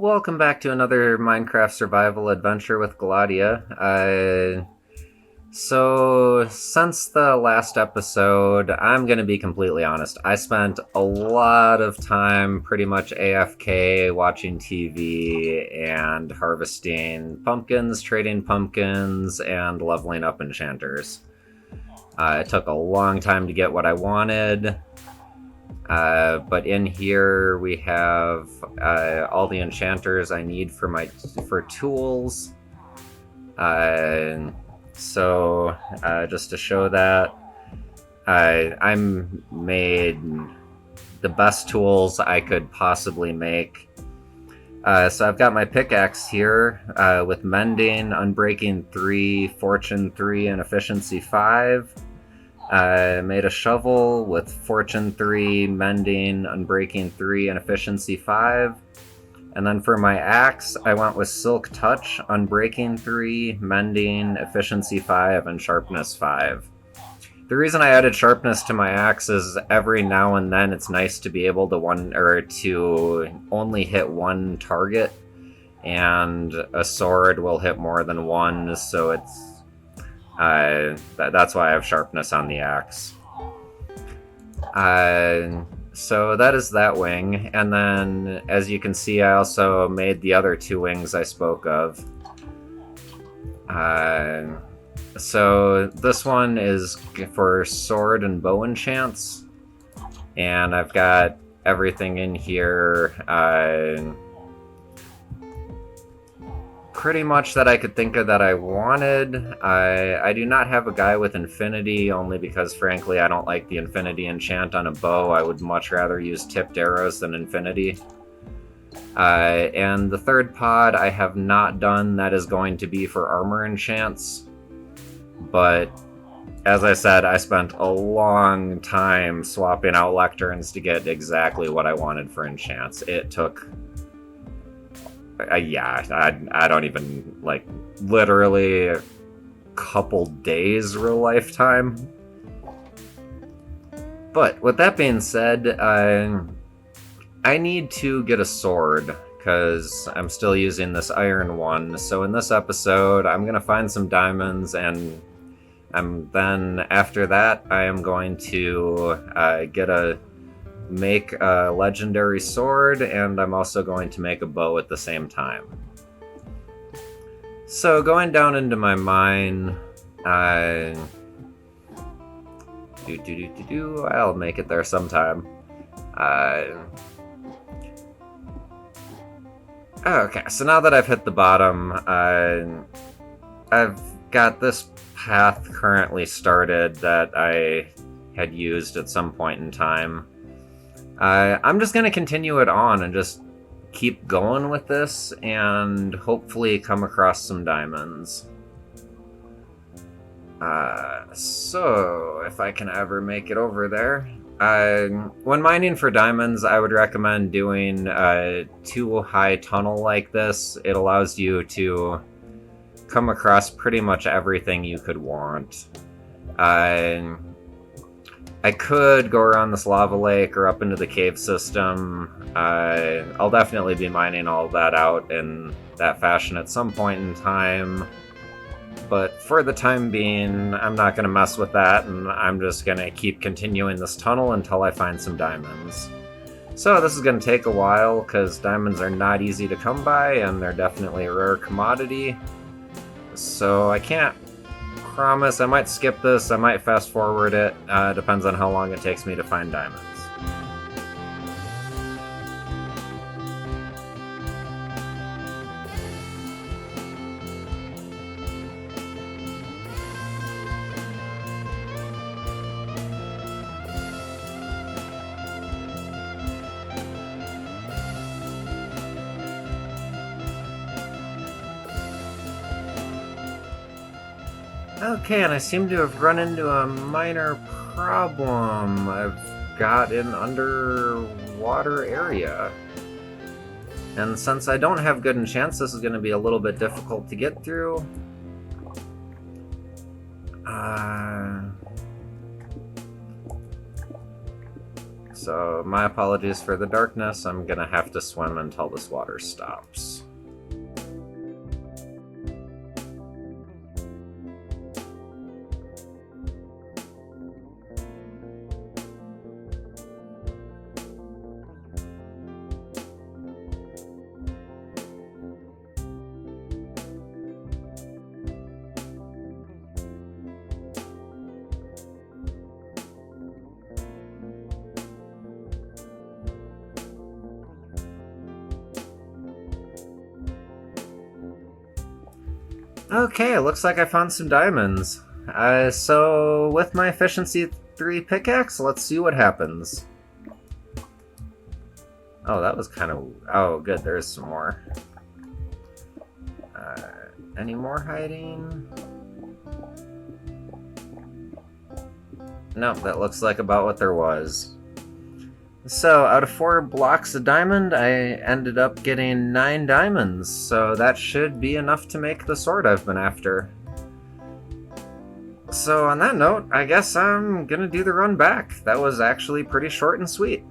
Welcome back to another Minecraft survival adventure with Gladia. Since the last episode, I'm going to be completely honest. I spent a lot of time pretty much AFK watching TV and harvesting pumpkins, trading pumpkins, and leveling up enchanters. It took a long time to get what I wanted. But in here we have all the enchanters I need for tools. Just to show that, I made the best tools I could possibly make. So I've got my pickaxe here with Mending, Unbreaking 3, Fortune 3, and Efficiency 5. I made a shovel with Fortune 3, Mending, Unbreaking 3, and Efficiency 5. And then for my axe, I went with Silk Touch, Unbreaking 3, Mending, Efficiency 5, and Sharpness 5. The reason I added Sharpness to my axe is every now and then it's nice to be able to only hit one target, and a sword will hit more than one, so that's why I have Sharpness on the axe. So that is that wing, and then as you can see, I also made the other two wings I spoke of. So this one is for sword and bow enchants, and I've got everything in here pretty much that I could think of that I wanted. I do not have a guy with infinity, only because frankly I don't like the infinity enchant on a bow. I would much rather use tipped arrows than infinity. And the third pod I have not done. That is going to be for armor enchants. But as I said, I spent a long time swapping out lecterns to get exactly what I wanted for enchants. It took I don't even, literally a couple days real lifetime. But with that being said, I need to get a sword, because I'm still using this iron one. So in this episode, I'm going to find some diamonds, and then after that, I am going to make a legendary sword, and I'm also going to make a bow at the same time. So going down into my mine, I'll make it there sometime. Okay, so now that I've hit the bottom, I've got this path currently started that I had used at some point in time. I'm just going to continue it on and just keep going with this and hopefully come across some diamonds. So, if I can ever make it over there. When mining for diamonds, I would recommend doing a too-high tunnel like this. It allows you to come across pretty much everything you could want. I could go around this lava lake or up into the cave system. I'll definitely be mining all that out in that fashion at some point in time. But for the time being, I'm not going to mess with that, and I'm just going to keep continuing this tunnel until I find some diamonds. So this is going to take a while, because diamonds are not easy to come by, and they're definitely a rare commodity. So I can't promise. I might skip this, I might fast forward it, depends on how long it takes me to find diamonds. Okay, and I seem to have run into a minor problem. I've got an underwater area. And since I don't have good enchants, this is going to be a little bit difficult to get through. So my apologies for the darkness. I'm gonna have to swim until this water stops. Okay, looks like I found some diamonds. So with my efficiency 3 pickaxe, let's see what happens. Oh, that was kind of... Oh, good, there's some more. Any more hiding? Nope, that looks like about what there was. So, out of 4 blocks of diamond, I ended up getting 9 diamonds, so that should be enough to make the sword I've been after. So, on that note, I guess I'm gonna do the run back. That was actually pretty short and sweet.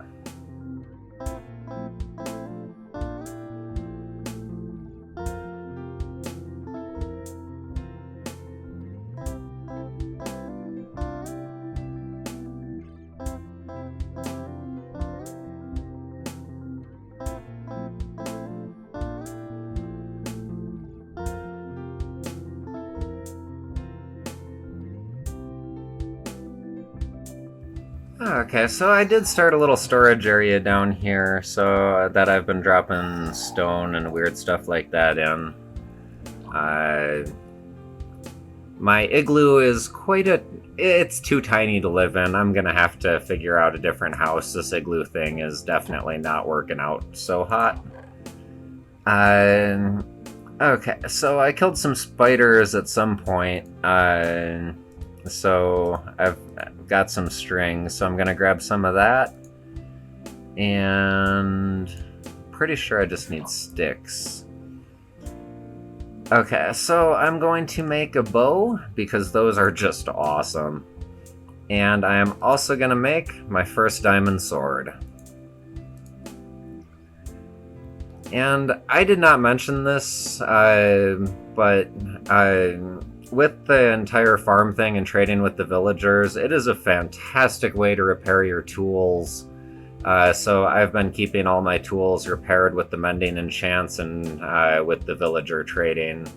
Okay, so I did start a little storage area down here, so that I've been dropping stone and weird stuff like that in. My igloo is it's too tiny to live in. I'm gonna have to figure out a different house. This igloo thing is definitely not working out so hot. Okay, so I killed some spiders at some point. So I've got some string, so I'm gonna grab some of that. And pretty sure I just need sticks. Okay, so I'm going to make a bow, because those are just awesome. And I am also gonna make my first diamond sword. And I did not mention this, but with the entire farm thing and trading with the villagers, it is a fantastic way to repair your tools. So I've been keeping all my tools repaired with the mending enchants and with the villager trading.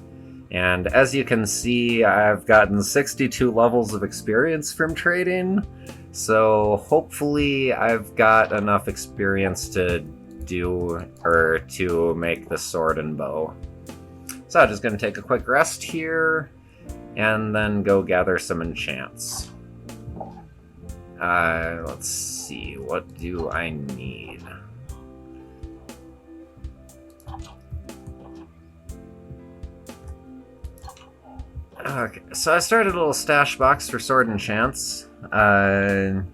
And as you can see, I've gotten 62 levels of experience from trading. So hopefully I've got enough experience to make the sword and bow. So I'm just going to take a quick rest here and then go gather some enchants. Let's see, what do I need? Okay, so I started a little stash box for sword enchants. I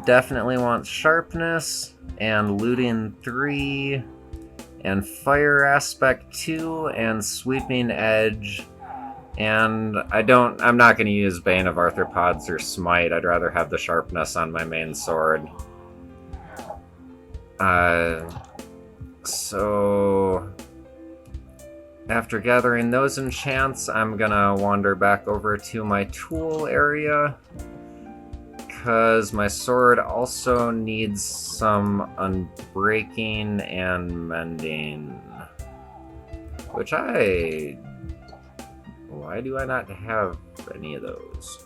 definitely want sharpness and looting 3 and fire aspect 2 and sweeping edge. And I'm not going to use Bane of Arthropods or Smite. I'd rather have the sharpness on my main sword. So after gathering those enchants, I'm gonna wander back over to my tool area, because my sword also needs some unbreaking and mending, which why do I not have any of those?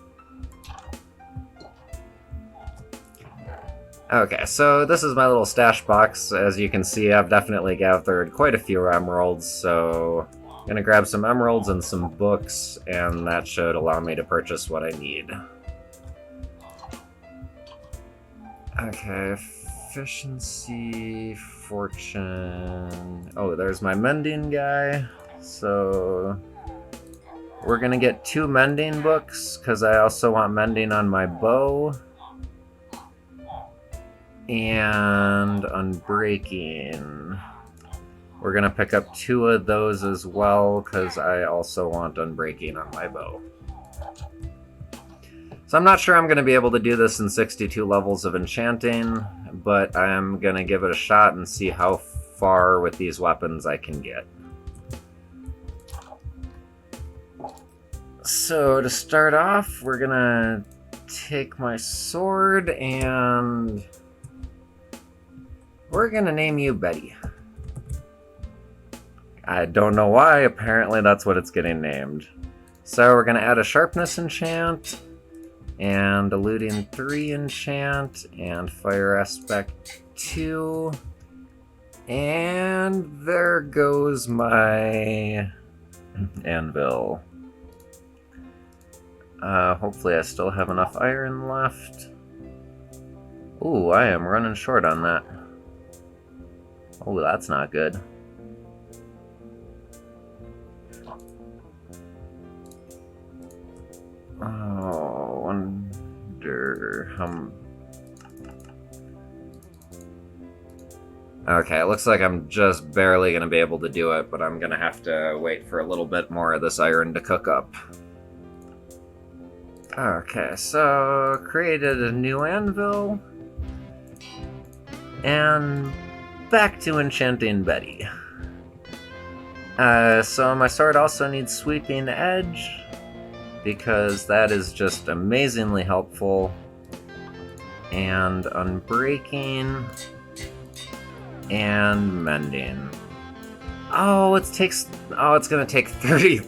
Okay, so this is my little stash box. As you can see, I've definitely gathered quite a few emeralds, so I'm gonna grab some emeralds and some books, and that should allow me to purchase what I need. Okay, efficiency, fortune... Oh, there's my mending guy, so... We're gonna get 2 mending books, because I also want mending on my bow. And unbreaking. We're gonna pick up 2 of those as well, because I also want unbreaking on my bow. So I'm not sure I'm going to be able to do this in 62 levels of enchanting, but I'm going to give it a shot and see how far with these weapons I can get. So to start off, we're going to take my sword and we're going to name you Betty. I don't know why, apparently that's what it's getting named. So we're going to add a sharpness enchant, and eluding 3 enchant, and fire aspect 2. And there goes my anvil. Hopefully I still have enough iron left. Ooh, I am running short on that. Oh, that's not good. Oh, wonder how... Okay, it looks like I'm just barely going to be able to do it, but I'm going to have to wait for a little bit more of this iron to cook up. Okay, so created a new anvil, and back to enchanting Betty. So my sword also needs sweeping edge, because that is just amazingly helpful, and unbreaking, and mending. Oh, it's gonna take 30.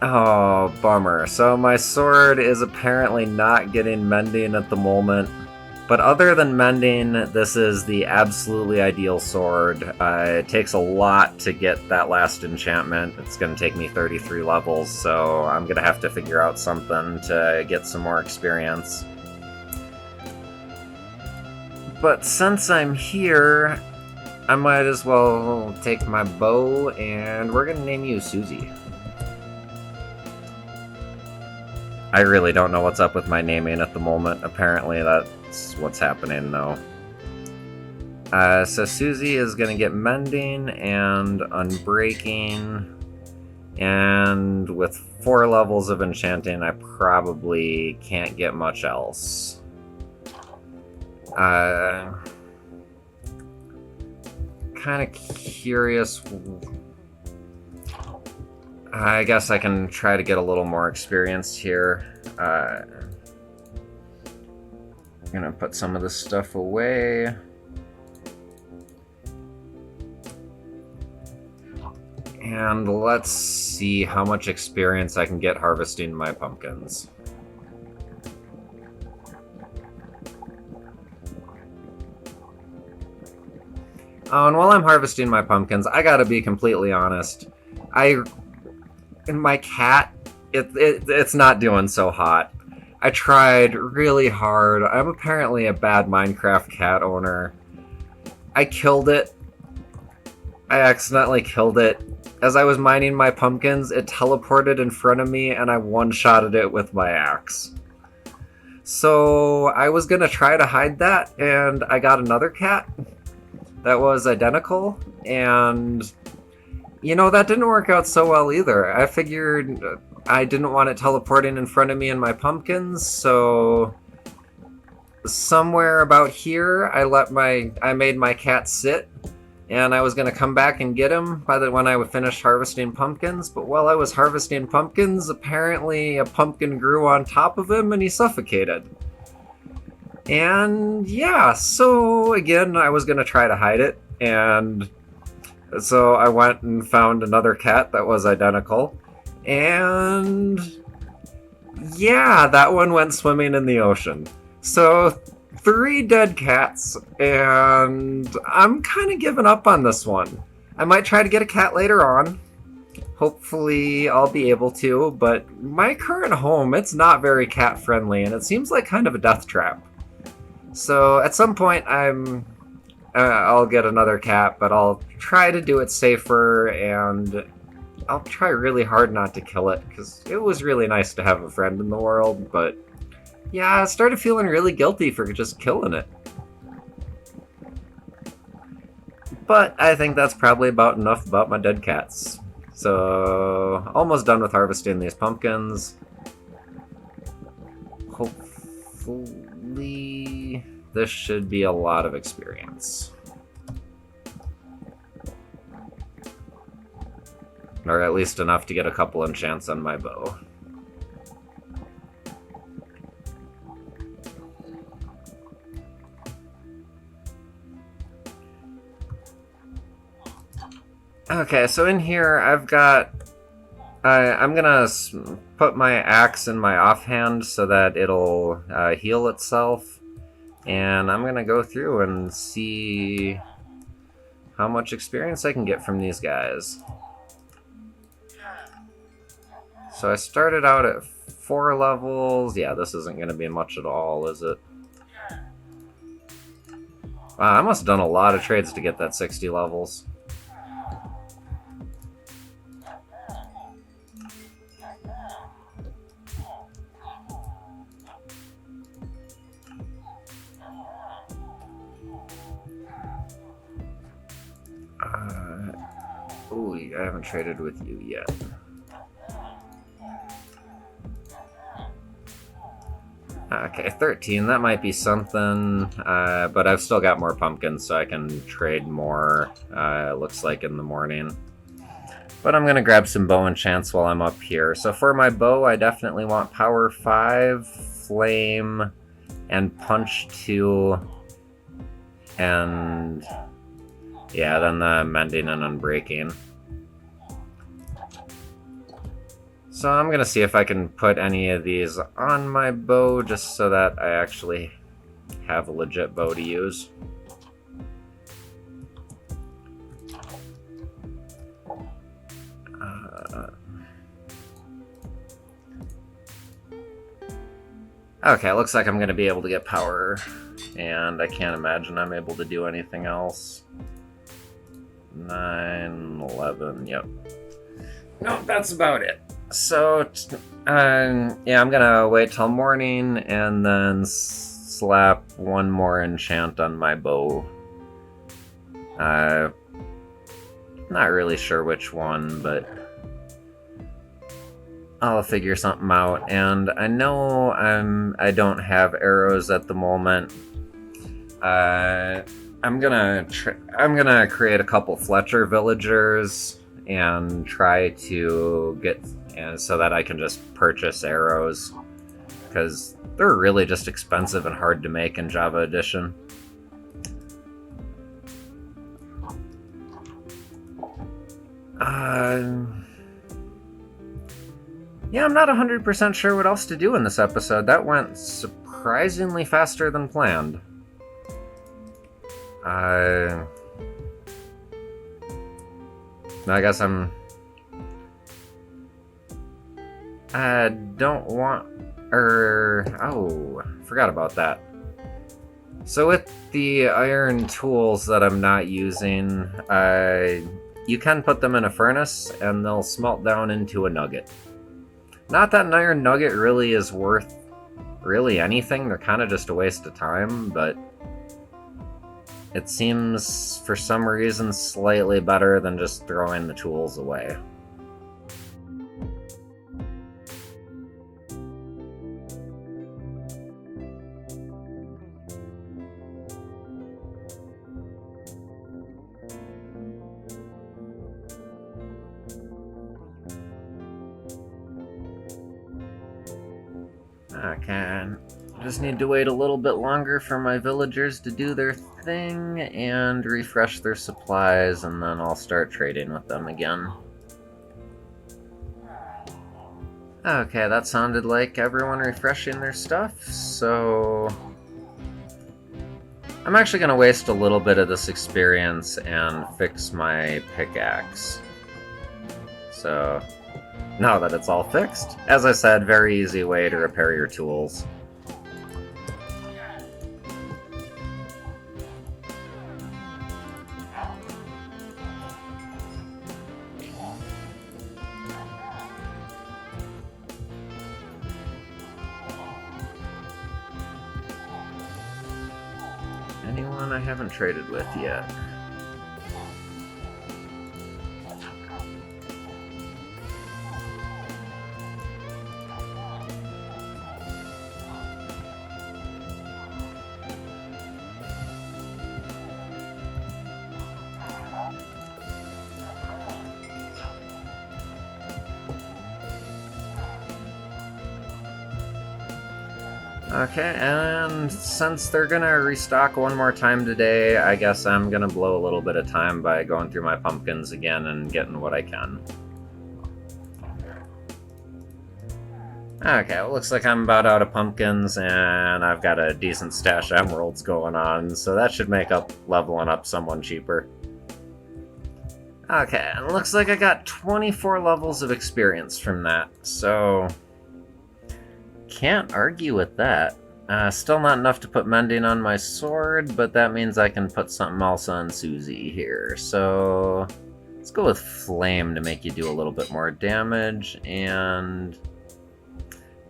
Oh, bummer. So my sword is apparently not getting mending at the moment. But other than mending, this is the absolutely ideal sword. It takes a lot to get that last enchantment. It's going to take me 33 levels, so I'm going to have to figure out something to get some more experience. But since I'm here, I might as well take my bow, and we're going to name you Susie. I really don't know what's up with my naming at the moment. Apparently that's what's happening, though. So Susie is going to get mending and unbreaking. And with 4 levels of enchanting, I probably can't get much else. Kind of curious. I guess I can try to get a little more experienced here. I'm gonna put some of this stuff away. And let's see how much experience I can get harvesting my pumpkins. Oh, and while I'm harvesting my pumpkins, I gotta be completely honest. My cat, it's not doing so hot. I tried really hard. I'm apparently a bad Minecraft cat owner. I killed it. I accidentally killed it. As I was mining my pumpkins, it teleported in front of me and I one-shotted it with my axe. So I was gonna try to hide that, and I got another cat that was identical, and you know, that didn't work out so well either. I figured I didn't want it teleporting in front of me and my pumpkins, so somewhere about here I made my cat sit, and I was going to come back and get him when I finished harvesting pumpkins, but while I was harvesting pumpkins, apparently a pumpkin grew on top of him and he suffocated. And yeah, so again, I was going to try to hide it, and so I went and found another cat that was identical, and yeah, that one went swimming in the ocean. So 3 dead cats, and I'm kind of giving up on this one. I might try to get a cat later on. Hopefully I'll be able to, but my current home, it's not very cat friendly, and it seems like kind of a death trap. So at some point I'll get another cat, but I'll try to do it safer, and I'll try really hard not to kill it, because it was really nice to have a friend in the world, but yeah, I started feeling really guilty for just killing it. But I think that's probably about enough about my dead cats. So, almost done with harvesting these pumpkins. hopefully this should be a lot of experience. Or at least enough to get a couple enchants on my bow. Okay, so in here I've got... I'm gonna put my axe in my offhand so that it'll heal itself. And I'm gonna go through and see how much experience I can get from these guys. So I started out at 4 levels. Yeah, this isn't gonna be much at all, is it? Wow, I must have done a lot of trades to get that 60 levels. Ooh, I haven't traded with you yet. Okay, 13, that might be something, but I've still got more pumpkins, so I can trade more, looks like, in the morning. But I'm gonna grab some bow enchants while I'm up here. So for my bow, I definitely want Power 5, Flame, and Punch 2, and... yeah, then the Mending and Unbreaking. So I'm gonna see if I can put any of these on my bow just so that I actually have a legit bow to use. Okay, looks like I'm gonna be able to get power, and I can't imagine I'm able to do anything else. 9, 11, yep. Nope, that's about it. So, yeah, I'm gonna wait till morning and then slap one more enchant on my bow. Not really sure which one, but I'll figure something out. And I know I don't have arrows at the moment. I'm gonna create a couple Fletcher villagers and try to get so that I can just purchase arrows, because they're really just expensive and hard to make in Java Edition. Yeah, I'm not 100% sure what else to do in this episode. That went surprisingly faster than planned. I guess I don't want... oh, forgot about that. So with the iron tools that I'm not using, you can put them in a furnace and they'll smelt down into a nugget. Not that an iron nugget really is worth really anything, they're kind of just a waste of time, but it seems for some reason slightly better than just throwing the tools away. Okay, just need to wait a little bit longer for my villagers to do their thing and refresh their supplies, and then I'll start trading with them again. Okay, that sounded like everyone refreshing their stuff, so I'm actually going to waste a little bit of this experience and fix my pickaxe. So now that it's all fixed, as I said, very easy way to repair your tools. Anyone I haven't traded with yet? Okay, and since they're gonna restock one more time today, I guess I'm gonna blow a little bit of time by going through my pumpkins again and getting what I can. Okay, it looks like I'm about out of pumpkins, and I've got a decent stash of emeralds going on, so that should make up leveling up someone cheaper. Okay, it looks like I got 24 levels of experience from that, so can't argue with that. Still not enough to put mending on my sword, but that means I can put something else on Susie here. So let's go with flame to make you do a little bit more damage, and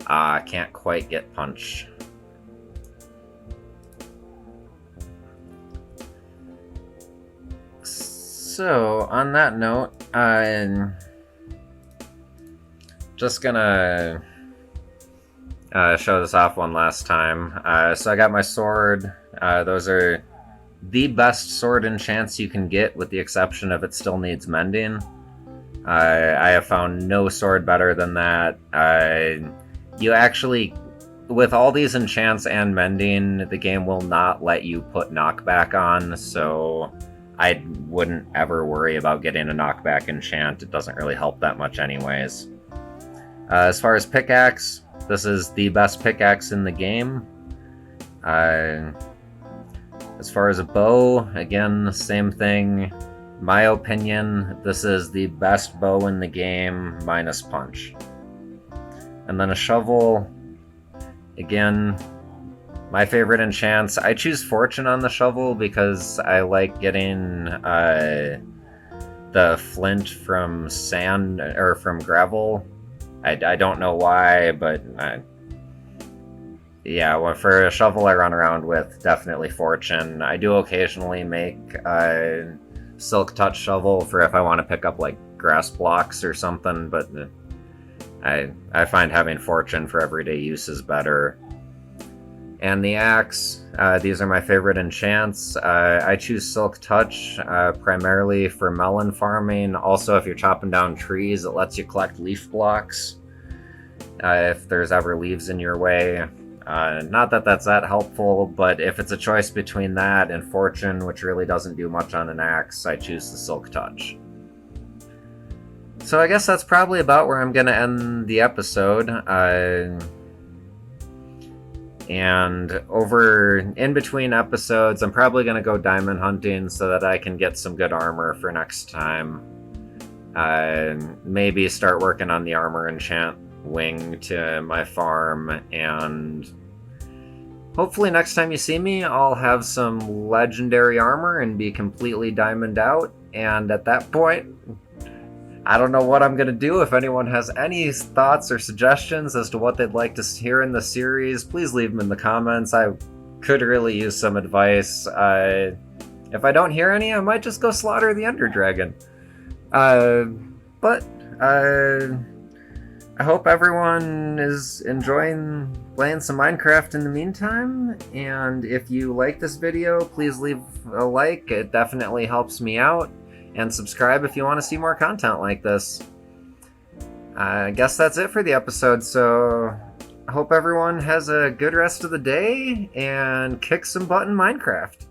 I can't quite get punch. So on that note, I'm just gonna show this off one last time. So I got my sword. Those are the best sword enchants you can get, with the exception of it still needs mending. I have found no sword better than that. You actually, with all these enchants and mending, the game will not let you put knockback on, so I wouldn't ever worry about getting a knockback enchant. It doesn't really help that much anyways. As far as pickaxe, this is the best pickaxe in the game. As far as a bow, again, same thing. My opinion, this is the best bow in the game, minus punch. And then a shovel, again, my favorite enchants. I choose Fortune on the shovel because I like getting the flint from sand, or from gravel. I don't know why, but yeah, well, for a shovel I run around with, definitely Fortune. I do occasionally make a Silk Touch shovel for if I want to pick up like grass blocks or something, but I find having Fortune for everyday use is better. And the axe, these are my favorite enchants. I choose Silk Touch primarily for melon farming. Also, if you're chopping down trees, it lets you collect leaf blocks if there's ever leaves in your way. Not that that's that helpful, but if it's a choice between that and Fortune, which really doesn't do much on an axe, I choose the Silk Touch. So I guess that's probably about where I'm going to end the episode. And over in between episodes, I'm probably going to go diamond hunting so that I can get some good armor for next time. Maybe start working on the armor enchant wing to my farm, and hopefully next time you see me, I'll have some legendary armor and be completely diamond out. And at that point, I don't know what I'm going to do. If anyone has any thoughts or suggestions as to what they'd like to hear in the series, please leave them in the comments. I could really use some advice. If I don't hear any, I might just go slaughter the Ender Dragon. But I hope everyone is enjoying playing some Minecraft in the meantime. And if you like this video, please leave a like. It definitely helps me out. And subscribe if you want to see more content like this. I guess that's it for the episode, so I hope everyone has a good rest of the day and kick some butt in Minecraft.